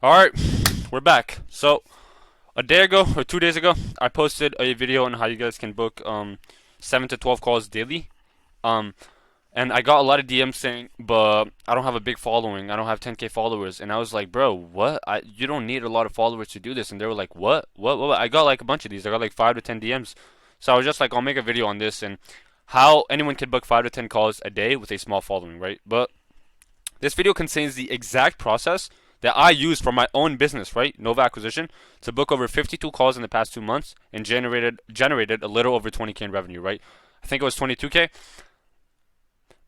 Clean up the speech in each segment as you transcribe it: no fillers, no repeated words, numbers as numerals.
Alright, we're back. So, a day ago or 2 days ago, I posted a video on how you guys can book 7 to 12 calls daily. Um, and I got a lot of DMs saying, but I don't have a big following. I don't have 10K followers. And I was like, bro, what? You don't need a lot of followers to do this. And they were like, what? What? I got like a bunch of these. I got like 5 to 10 DMs. So I was just like, I'll make a video on this and how anyone can book 5 to 10 calls a day with a small following, right? But this video contains the exact process that I used for my own business, right? Nova Acquisition, to book over 52 calls in the past 2 months and generated a little over 20K in revenue, right? I think it was 22K.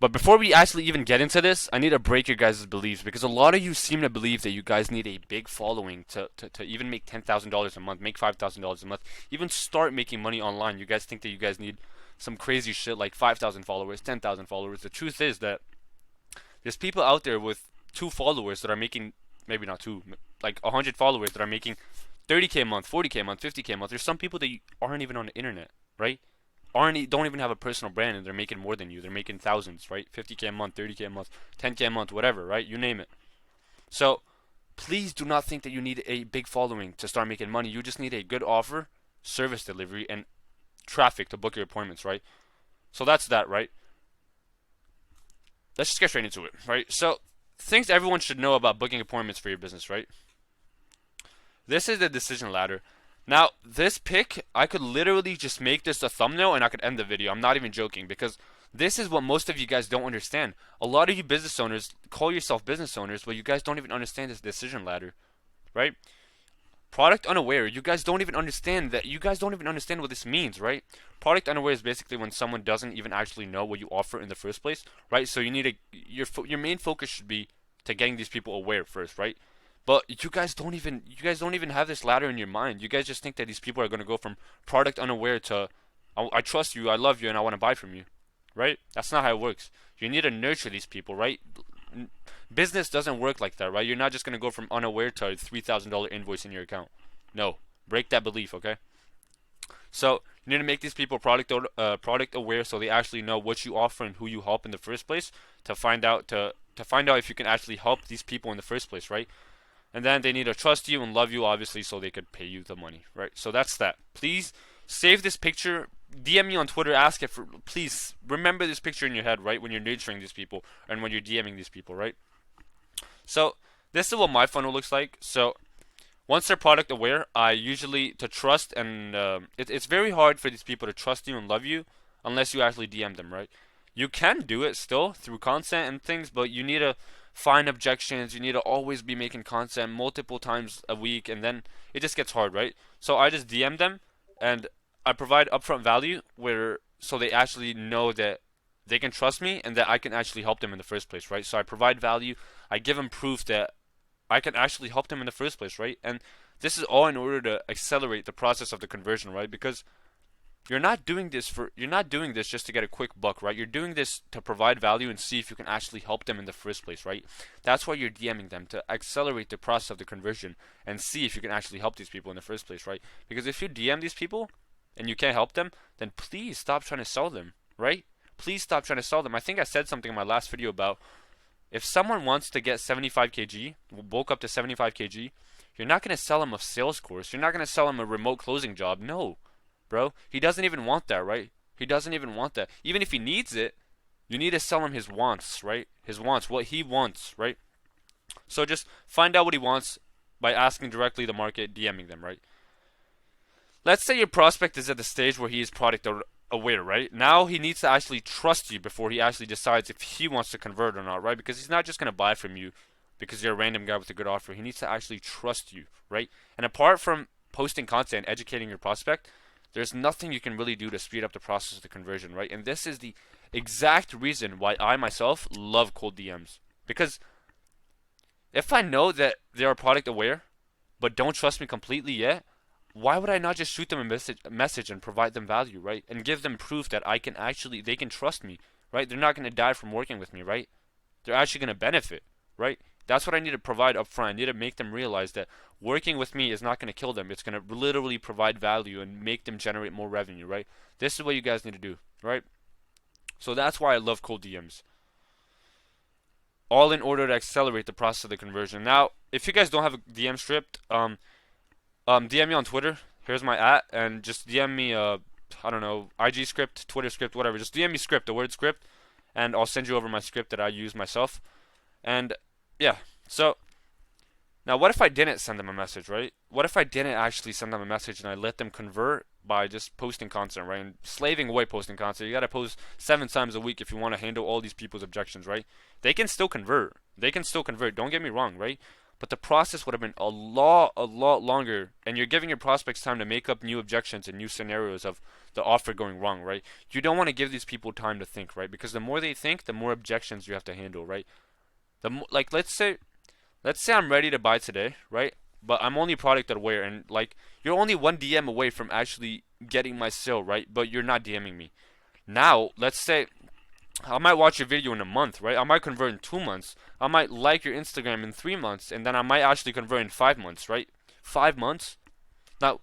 But before we actually even get into this, I need to break your guys' beliefs because a lot of you seem to believe that you guys need a big following to even make $10,000 a month, make $5,000 a month, even start making money online. You guys think that you guys need some crazy shit like 5,000 followers, 10,000 followers. The truth is that there's people out there with 2 followers that are making, maybe not two, like 100 followers that are making 30K a month, 40K a month, 50K a month. There's some people that aren't even on the internet, right? Aren't don't even have a personal brand and they're making more than you. They're making thousands, right? 50K a month, 30K a month, 10K a month, whatever, right? You name it. So please do not think that you need a big following to start making money. You just need a good offer, service delivery, and traffic to book your appointments, right? So that's that, right? Let's just get straight into it, right? So things everyone should know about booking appointments for your business, right? This is the decision ladder. Now, this pick, I could literally just make this a thumbnail and I could end the video. I'm not even joking because this is what most of you guys don't understand. A lot of you business owners call yourself business owners, but you guys don't even understand this decision ladder, right? Product unaware, you guys don't even understand that. You guys don't even understand what this means, right? Product unaware is basically when someone doesn't even actually know what you offer in the first place, right? So you need your main focus should be to getting these people aware first, right? But you guys don't even have this ladder in your mind. You guys just think that these people are going to go from product unaware to I trust you, I love you, and I want to buy from you, right? That's not how it works. You need to nurture these people, right? Business doesn't work like that, right? You're not just going to go from unaware to a $3,000 invoice in your account. No, break that belief, okay? So you need to make these people product aware, so they actually know what you offer and who you help in the first place, to find out if you can actually help these people in the first place, right? And then they need to trust you and love you, obviously, so they could pay you the money, right? So that's that. Please save this picture. DM me on Twitter. Ask it for. Please remember this picture in your head, right? When you're nurturing these people and when you're DMing these people, right? So this is what my funnel looks like. So once they're product aware, I usually to trust and it's very hard for these people to trust you and love you unless you actually DM them, right? You can do it still through content and things, but you need to find objections. You need to always be making content multiple times a week, and then it just gets hard, right? So I just DM them, and I provide upfront value where so they actually know that they can trust me and that I can actually help them in the first place, right? So I provide value. I give them proof that I can actually help them in the first place, right? And this is all in order to accelerate the process of the conversion, right? Because you're not doing this just to get a quick buck, right? You're doing this to provide value and see if you can actually help them in the first place, right? That's why you're DMing them, to accelerate the process of the conversion and see if you can actually help these people in the first place, right? Because if you DM these people and you can't help them, then please stop trying to sell them, right? Please stop trying to sell them. I think I said something in my last video about if someone wants to get 75 kg, bulk up to 75 kg, you're not going to sell him a sales course. You're not going to sell him a remote closing job. No, bro. He doesn't even want that, right? He doesn't even want that. Even if he needs it, you need to sell him his wants, right? His wants, what he wants, right? So just find out what he wants by asking directly the market, DMing them, right? Let's say your prospect is at the stage where he is product aware, right? Now he needs to actually trust you before he actually decides if he wants to convert or not, right? Because he's not just going to buy from you because you're a random guy with a good offer. He needs to actually trust you, right? And apart from posting content, educating your prospect, there's nothing you can really do to speed up the process of the conversion, right? And this is the exact reason why I myself love cold DMs. Because if I know that they are product aware but don't trust me completely yet, why would I not just shoot them a message and provide them value, right? And give them proof that they can trust me, right? They're not going to die from working with me, right? They're actually going to benefit, right? That's what I need to provide up front. I need to make them realize that working with me is not going to kill them. It's going to literally provide value and make them generate more revenue, right? This is what you guys need to do, right? So that's why I love cold DMs. all in order to accelerate the process of the conversion. Now, if you guys don't have a DM script, DM me on Twitter. Here's my and just DM me I don't know, IG script, Twitter script, whatever. Just DM me script, the word script, and I'll send you over my script that I use myself. And yeah, so now what if I didn't send them a message, right? What if I didn't actually send them a message and I let them convert by just posting content, right? And slaving away posting content. You gotta post 7 times a week if you want to handle all these people's objections, right? They can still convert. They can still convert. Don't get me wrong, right? But the process would have been a lot longer, and you're giving your prospects time to make up new objections and new scenarios of the offer going wrong, right? You don't want to give these people time to think, right? Because the more they think, the more objections you have to handle, right? Like let's say I'm ready to buy today, right? But I'm only product aware, and like you're only one DM away from actually getting my sale, right? But you're not DMing me. Now, let's say I might watch your video in a month, right? I might convert in 2 months. I might like your Instagram in 3 months, and then I might actually convert in 5 months, right? 5 months. Now,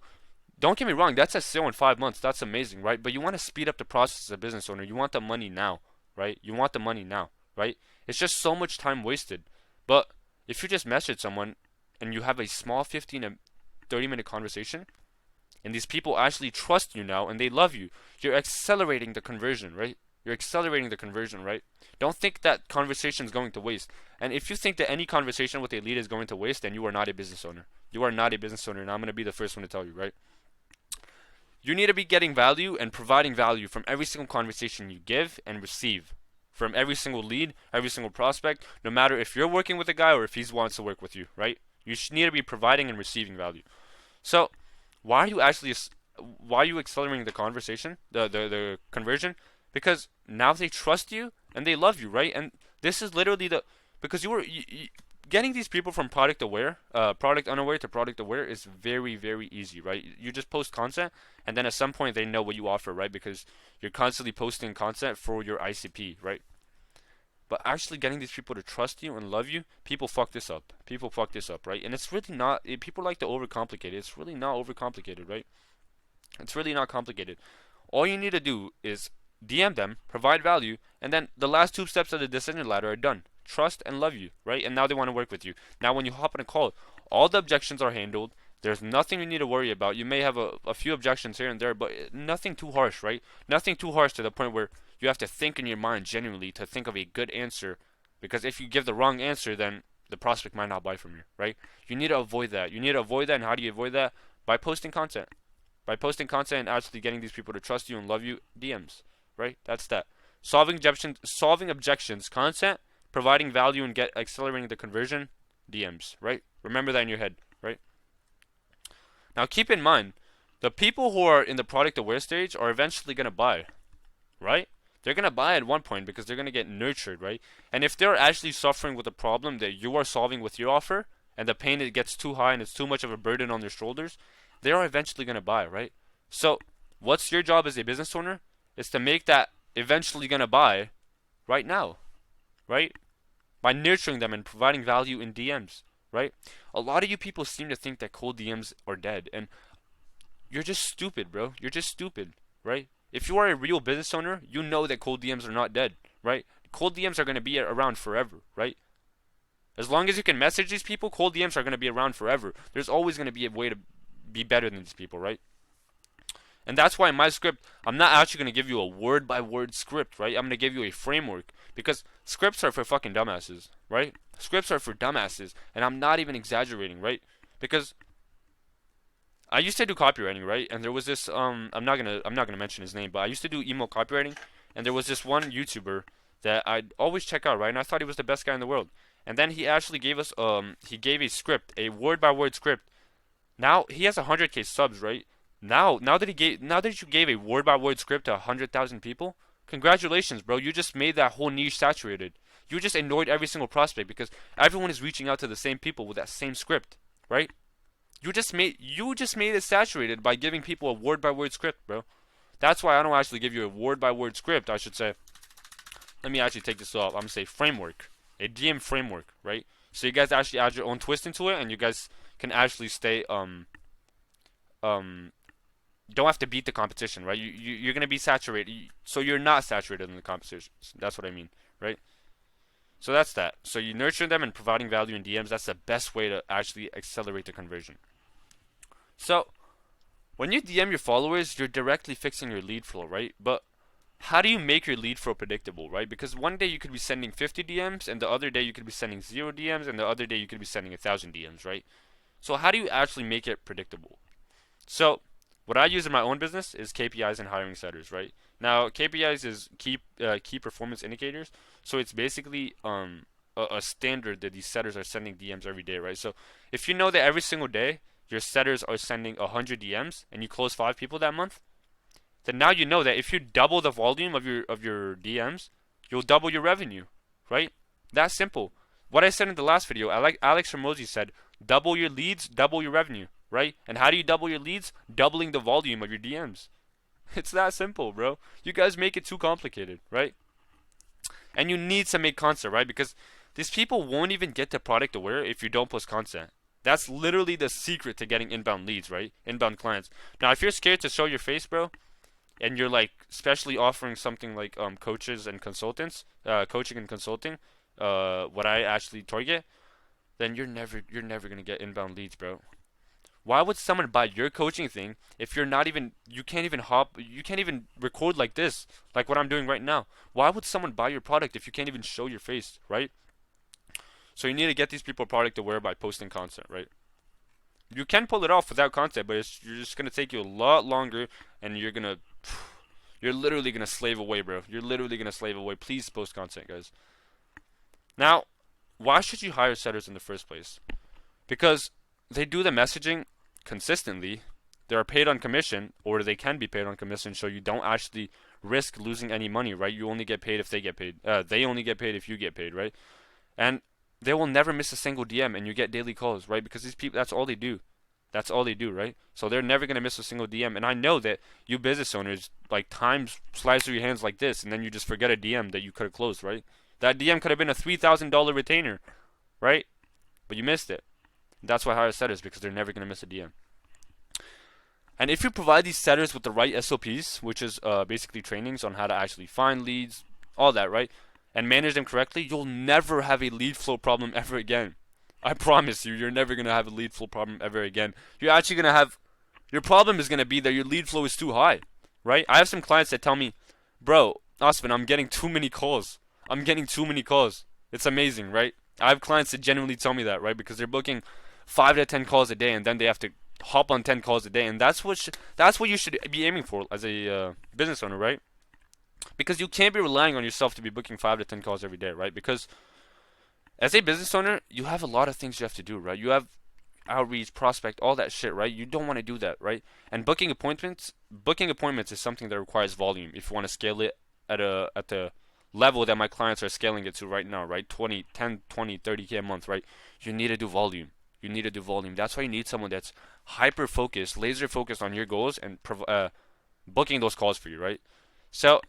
don't get me wrong, that's a sale in 5 months. That's amazing, right? But you want to speed up the process as a business owner. You want the money now, right? You want the money now, right? It's just so much time wasted. But if you just message someone and you have a small 15 to 30-minute conversation, and these people actually trust you now and they love you, you're accelerating the conversion, right? You're accelerating the conversion, right? Don't think that conversation is going to waste. And if you think that any conversation with a lead is going to waste, then you are not a business owner. You are not a business owner, and I'm going to be the first one to tell you, right? You need to be getting value and providing value from every single conversation you give and receive. From every single lead, every single prospect, no matter if you're working with a guy or if he wants to work with you, right? You need to be providing and receiving value. So, why are you accelerating the conversation, the conversion? Because now they trust you and they love you, right? And this is literally because getting these people from product unaware to product aware is very, very easy, right? You just post content, and then at some point they know what you offer, right? Because you're constantly posting content for your ICP, right? But actually getting these people to trust you and love you, people fuck this up. People fuck this up, right? And it's really not. People like to overcomplicate it. It's really not overcomplicated, right? It's really not complicated. All you need to do is DM them, provide value, and then the last 2 steps of the decision ladder are done. Trust and love you, right? And now they want to work with you. Now when you hop on a call, all the objections are handled. There's nothing you need to worry about. You may have a few objections here and there, but nothing too harsh, right? Nothing too harsh to the point where you have to think in your mind genuinely to think of a good answer. Because if you give the wrong answer, then the prospect might not buy from you, right? You need to avoid that. You need to avoid that, and how do you avoid that? By posting content. By posting content and actually getting these people to trust you and love you, DMs, right? That's that. Solving objections, content, providing value, and accelerating the conversion, DMs, right? Remember that in your head, right? Now keep in mind, the people who are in the product aware stage are eventually going to buy, right? They're going to buy at one point because they're going to get nurtured, right? And if they're actually suffering with a problem that you are solving with your offer, and the pain it gets too high and it's too much of a burden on their shoulders, they are eventually going to buy, right? So what's your job as a business owner? Is to make that eventually going to buy right now, right? By nurturing them and providing value in DMs, right? A lot of you people seem to think that cold DMs are dead, and you're just stupid, bro. You're just stupid, right? If you are a real business owner, you know that cold DMs are not dead, right? Cold DMs are going to be around forever, right? As long as you can message these people, cold DMs are going to be around forever. There's always going to be a way to be better than these people, right? And that's why in my script, I'm not actually going to give you a word-by-word script, right? I'm going to give you a framework, because scripts are for fucking dumbasses, right? Scripts are for dumbasses, and I'm not even exaggerating, right? Because I used to do copywriting, right? And there was this I'm not gonna mention his name, but I used to do email copywriting, and there was this one YouTuber that I'd always check out, right? And I thought he was the best guy in the world. And then he actually gave us he gave a script, a word-by-word script. Now he has 100K subs, right? Now that you gave a word-by-word script to 100,000 people, congratulations, bro. You just made that whole niche saturated. You just annoyed every single prospect because everyone is reaching out to the same people with that same script, right? You just made it saturated by giving people a word-by-word script, bro. That's why I don't actually give you a word-by-word script. I should say, let me actually take this off. I'm gonna say framework, a DM framework, right? So you guys actually add your own twist into it, and you guys can actually stay don't have to beat the competition, right? You're gonna be saturated, so you're not saturated in the competition. That's what I mean, right? So that's that. So you nurture them and providing value in DMs. That's the best way to actually accelerate the conversion. So when you DM your followers, you're directly fixing your lead flow, right? But how do you make your lead flow predictable, right? Because one day you could be sending 50 DMs, and the other day you could be sending 0 DMs, and the other day you could be sending 1,000 DMs, right? So how do you actually make it predictable? So what I use in my own business is KPIs and hiring setters, right? Now KPIs is key performance indicators. So it's basically a standard that these setters are sending DMs every day, right? So if you know that every single day your setters are sending 100 DMs and you close 5 people that month, then now you know that if you double the volume of your DMs, you'll double your revenue, right? That's simple. What I said in the last video, Alex Hormozi said, double your leads, double your revenue, right? And how do you double your leads? Doubling the volume of your DMs. It's that simple, bro. You guys make it too complicated, right? And you need to make content, right? Because these people won't even get the product aware if you don't post content. That's literally the secret to getting inbound leads, right? Inbound clients. Now, if you're scared to show your face, bro, and you're like especially offering something like coaches and consultants, coaching and consulting, what I actually target, then you're never gonna get inbound leads, bro. Why would someone buy your coaching thing if you're not even, you can't even record like this, like what I'm doing right now? Why would someone buy your product if you can't even show your face, right? So you need to get these people product aware by posting content, right? You can pull it off without content, but you're just gonna take you a lot longer, and you're literally gonna slave away, bro. You're literally gonna slave away. Please post content, guys. Now, why should you hire setters in the first place? Because they do the messaging consistently. They are paid on commission, or they can be paid on commission, so you don't actually risk losing any money, right? You only get paid if they get paid. They only get paid if you get paid, right? And they will never miss a single DM, and you get daily calls, right? Because these people, that's all they do. That's all they do, right? So they're never going to miss a single DM. And I know that you business owners, like, time slides through your hands like this, and then you just forget a DM that you could have closed, right? That DM could have been a $3,000 retainer, right? But you missed it. That's why I hire setters, because they're never going to miss a DM. And if you provide these setters with the right SOPs, which is basically trainings on how to actually find leads, all that, right? And manage them correctly, you'll never have a lead flow problem ever again. I promise you, you're never going to have a lead flow problem ever again. You're actually going to have, your problem is going to be that your lead flow is too high, right? I have some clients that tell me, bro, Osman, I'm getting too many calls. I'm getting too many calls. It's amazing, right? I have clients that genuinely tell me that, right? Because they're booking 5 to 10 calls a day, and then they have to hop on 10 calls a day, and that's what you should be aiming for as a business owner, right? Because you can't be relying on yourself to be booking 5 to 10 calls every day, right? Because as a business owner, you have a lot of things you have to do, right? You have outreach, prospect, all that shit, right? You don't want to do that, right? And booking appointments is something that requires volume if you want to scale it at the level that my clients are scaling it to right now, right? 10, 20, 30K a month, right? You need to do volume. You need to do volume. That's why you need someone that's hyper focused, laser focused on your goals, and booking those calls for you, right? So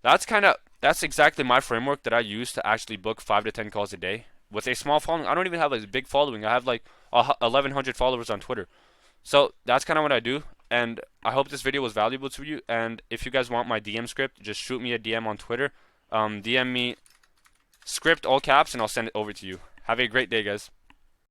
that's exactly my framework that I use to actually book 5 to 10 calls a day with a small following. I don't even have a big following. I have like 1,100 followers on Twitter. So that's kind of what I do, and I hope this video was valuable to you. And if you guys want my DM script, just shoot me a DM on Twitter. DM me script all caps, and I'll send it over to you. Have a great day, guys.